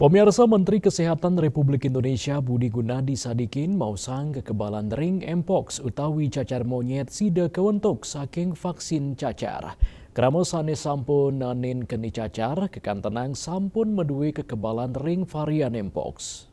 Pemirsa, Menteri Kesehatan Republik Indonesia Budi Gunadi Sadikin mausang kekebalan ring mpox utawi cacar monyet sida kawentuk saking vaksin cacar. Krama sanes sampun nanin keni cacar, kekantenang sampun meduwe kekebalan ring varian mpox.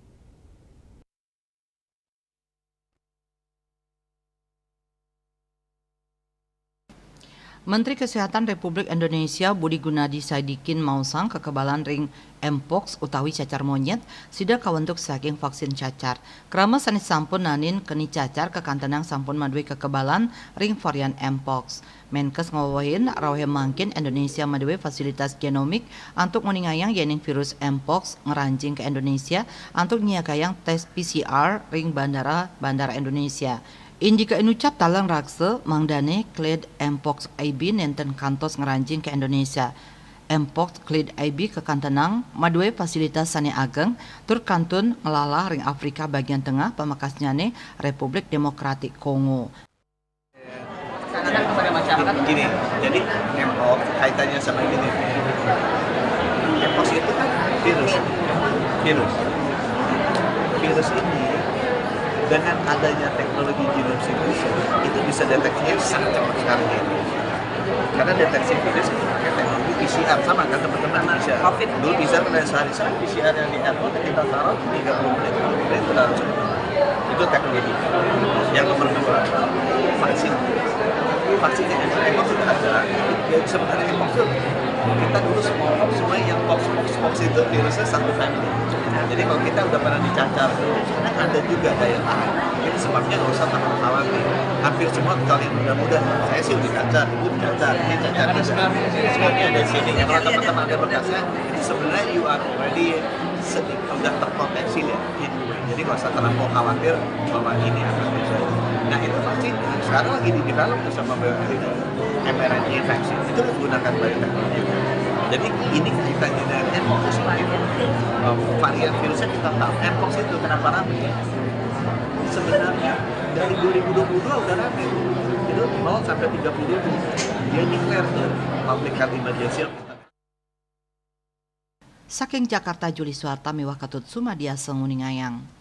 Menteri Kesehatan Republik Indonesia Budi Gunadi Sadikin mausang kekebalan ring mpox utawi cacar monyet sida kawentuk saking vaksin cacar. Krama sanes sampun nanin keni cacar kekantenang sampun maduwe kekebalan ring varian mpox. Menkes ngawawahin raweh mangkin Indonesia maduwe fasilitas genomik antuk nguningayang yening virus mpox ngerancing ke Indonesia antuk nyiakayang tes PCR ring bandara Indonesia. Indika inucap talang rakse mangdane kled mpox IB nenten kantos ngerancing ke Indonesia. Mpox kled IB kekantenang maduwe fasilitas sane ageng tur kantun ngelalah ring Afrika bagian tengah pemakasnyane Republik Demokratik Kongo. Kepada masyarakat gini, jadi mpox kaitannya sama gini. Mpox itu kan virus ini dengan adanya teknologi genome sequencing itu bisa deteksinya sangat cepat sekali ini. Karena deteksi virus itu pakai teknologi PCR sama kan teman-teman Indonesia. COVID dulu bisa pada sehari-hari PCR yang di airport kita taruh 30 menit, kemudian sudah langsung. Itu teknologi. Yang nomor 2 vaksin. Vaksinnya emang sudah ada. Ya sebenarnya emang kita dulu semua yang pox itu virusnya satu family. Jadi kalau kita udah pernah dicacar, sekarang ada juga daya tahan. Itu sebabnya nggak usah takut khawatir. Hampir semua kecuali yang muda-muda. Saya sih udah dicacar, ibu dicacar, ini cacar sebenarnya ada di sini. Kalau teman-teman ada berkasnya, itu sebenarnya you are already udah terproteksi ya. Jadi nggak usah terlalu khawatir bahwa ini akan terjadi. Nah itu vaksin sekarang lagi di develop sama mRNA vaksin itu menggunakan bioteknologi. Jadi ini kaitannya dengan mpox itu varian virusnya kita tahu. Mpox itu kenapa ramai? Sebenarnya dari 2022 udah ramai. Itu 0 sampai 30 ribu. Dia declare public health emergency. Saking Jakarta Juli Suarta mewah katut Sumadia Senguningayang.